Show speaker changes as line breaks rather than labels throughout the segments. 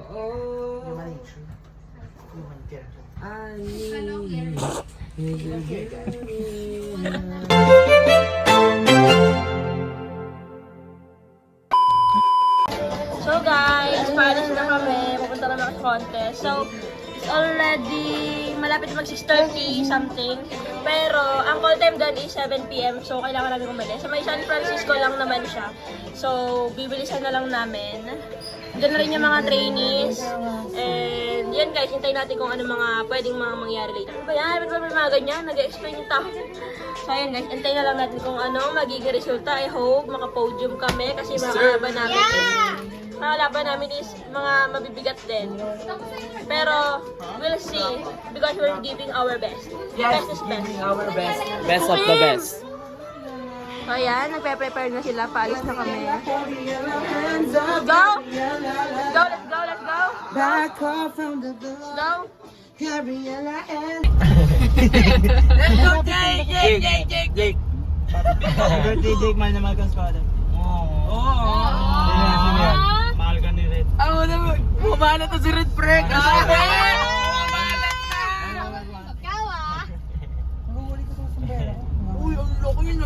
Human nature. Human character.
So guys, paalis na kami. Pupunta naman sa contest. So, it's already malapit mag 6:30 something. Pero, ang call time doon is 7 PM. So, kailangan namin umalis. Sa may San Francisco lang naman siya. So, bibilisan na lang namin. Diyan na rin yung mga trainees. And, yan guys, hintayin natin kung ano mga pwedeng mga mangyari later. Ano ba yan? Ba't ba may mga ganyan? Nag-explain yung tao. So, ayan guys, hintayin na lang natin kung ano magiging resulta. I hope maka-podium kami kasi mga kalaban namin is mga mabibigat din. Pero, we'll see because we're giving our best. Best is best.
Our best.
Best of the best.
So ayan, nagpe-prepare na sila. Paalis na kami. Let's go! Let's go, let's go, let's go!
Back off from the
Let's
door.
go!
Gabriela and...
Let's go, Jake!
Birthday Jake, mahal na mahal kang squad. Mahal ka ni Red.
Ako naman, bumala to si Red Prek! Uy, ang loko yun.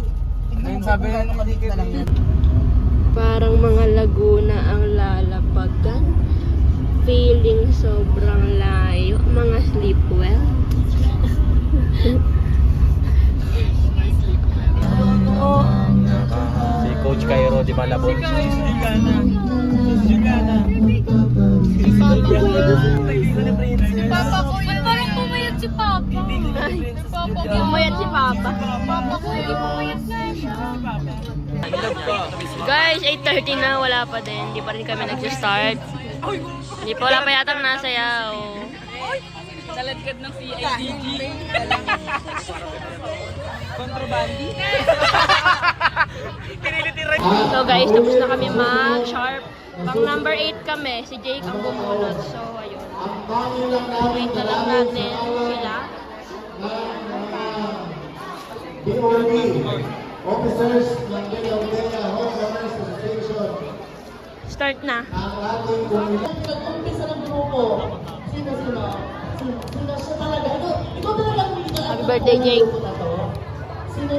Ayun, sabi na nakadikit lang yun.
Parang mga Laguna ang lalapagan. Feeling sobrang layo. Mga sleep well.
Si Coach Cairo di Malabon.
Papa ko yun. Parang pumayat si Papa. Papa ko.
Umayat si Papa.
Papa ko yun. Pumayat na siya.
Guys, 8:30 na. Wala pa din. Hindi pa rin kami nag-start. Hindi pa wala pa yatang nasayaw.
Taladkad ng CIDG.
Kontrabandi.
So guys, tapos na kami mag-sharp. Pang number 8 kami. Si Jake ang bumunod. So, ayun. Wait na lang natin sila.
BOD, officers ng Dela Homeowners Association.
Start na.
Ang ating umpisa ng grupo. Sino? Sino siya talaga? Ikaw talaga ang umpisa.
Happy birthday, Jake.
Sino?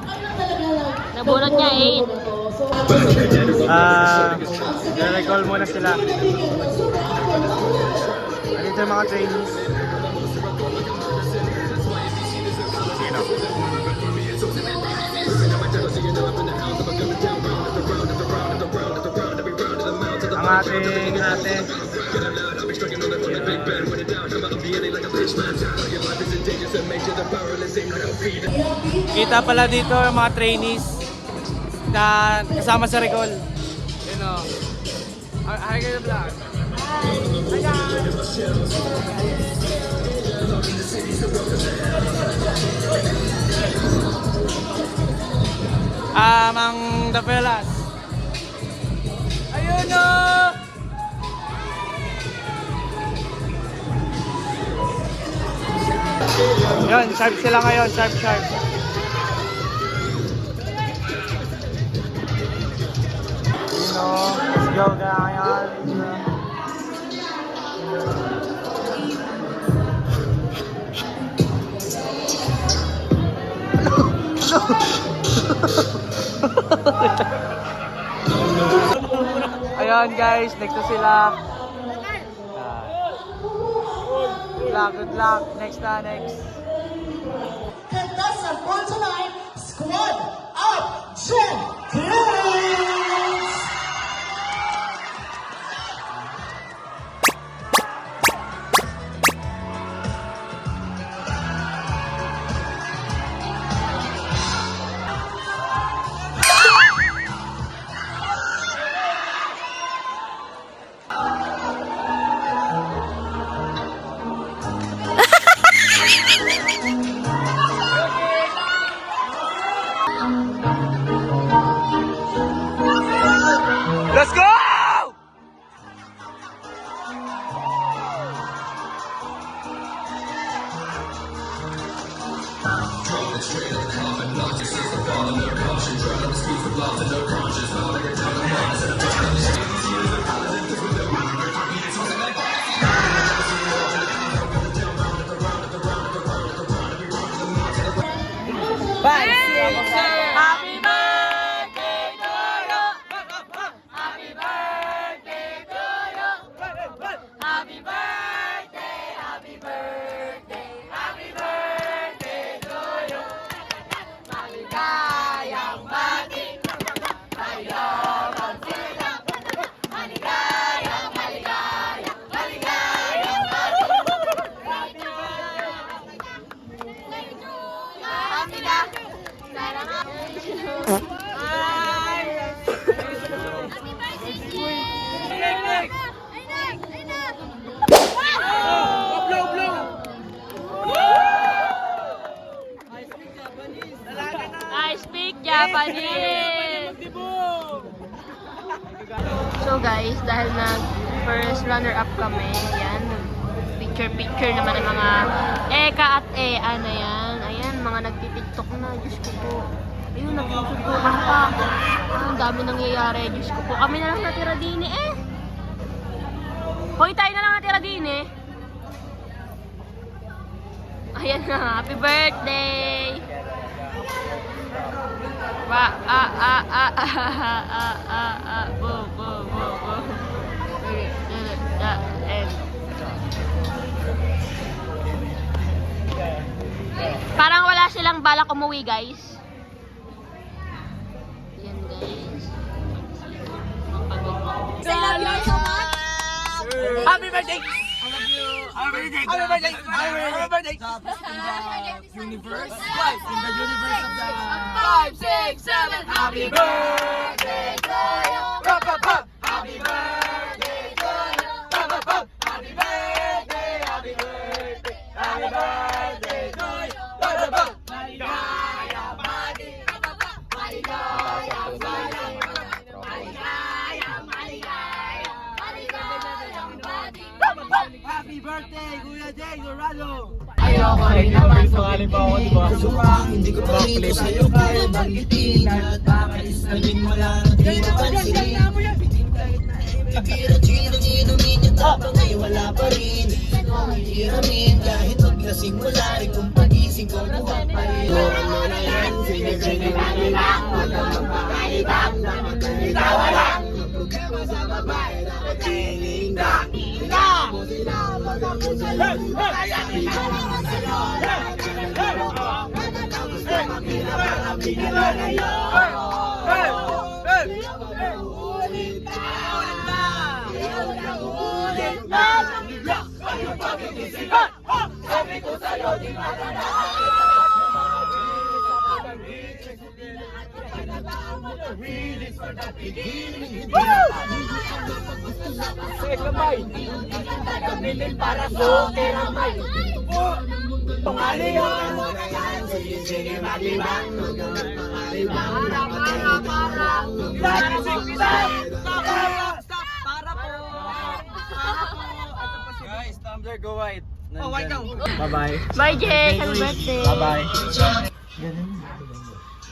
Ano talaga lang?
Nabunot niya 8.
I-recall muna sila. Dito yung mga trainees. Ang ating ate. Kita pala dito yung mga trainees na kasama sa recall. You know. Hi kayo vlog. Hi guys. Ang The Fellas. Ayun o! Yun, sharp sila ngayon, sharp. Let's go guys. Ayun guys, next na sila. Good luck. Next.
Contestant for tonight, Squad Up Jenkins!
Japanese! So guys, dahil first runner-up kami, yan, picture naman ng mga Eka at Ea na yan. Ayan, mga nagtitiktok na, Diyos ko po. Ayun, nagsusutukan pa. Ang dami nangyayari, Diyos ko po. Kami na lang natira din eh. Hoy, tayo na lang natira din eh. Ayan na, happy birthday! Parang wala silang balak umuwi, guys. Yan, guys.
Say love you so much.
Happy birthday! Happy birthday! Happy birthday! Happy birthday! Universe? Right, in the universe of the 5, 6, 7. Happy birthday to you! Pop, pop, pop! Happy birthday to you! Pop, pop, pop! Happy birthday! Happy birthday! Happy birthday to you! Pop, pop, pop! Maligaya, bati! Maligaya, bati! Maligaya, maligaya! Maligaya, bati! Happy birthday, Kuya Jay Dorado!
Ayoko rin naman pangalan pa ako, di ba?
Hindi ko pa flip sa'yo kaya banggitin at makalisanin mo lang at pinapansin. Bibira, inumin yung tapang ay wala pa rin. Hiramin kahit maglasing wala rin kung pagising ko buwag pa rin. Ano na yan, sinigay lang, huwag ka magpakaibang na magkalitawa lang. Problema sa babae na magkilinda. Hinda mo sila, mag-ako sa'yo, kaya kinalaman sa'yo. Gusto makilala ang binala na yun. Ulit na! Yung pag-ibisipan, sabi ko sa'yo, di matanda. Kamay, kabilin para sa keramay. Tungali yung sige maglibang, para guys, tumbler go white. Oh, white daw.
Bye-bye.
Bye, Jay! Happy birthday!
Bye-bye.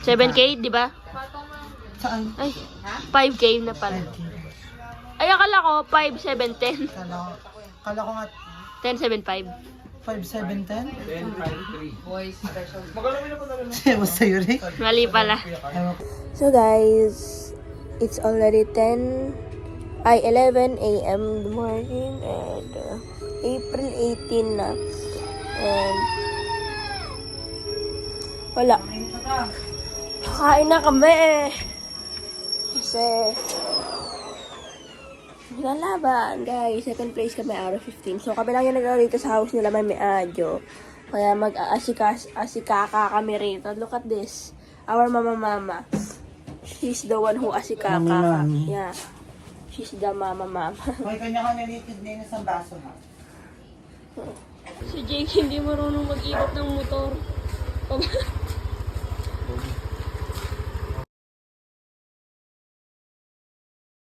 7K, di ba? Ay, 5K na pala. Ay, akala ko 5, 7, 10.
Kala ko nga
10, 7, 5.
5, 7, 10?
10, 5, 3.
Basta yun eh.
Mali pala. So guys, it's already 11 a.m. in the morning and April 18 na. And wala. Kain na kami. Kasi hindi na laban, guys. Second place kami out of 15. So kami lang yung nag rito sa house nila may adyo. Kaya mag-asikaka kami rito. Look at this. Our mama. She's the one who asikaka. Yeah. She's the mama.
May kanya-kanya litid na yun sa baso ha.
Si Jake hindi marunong mag-ibot ng motor.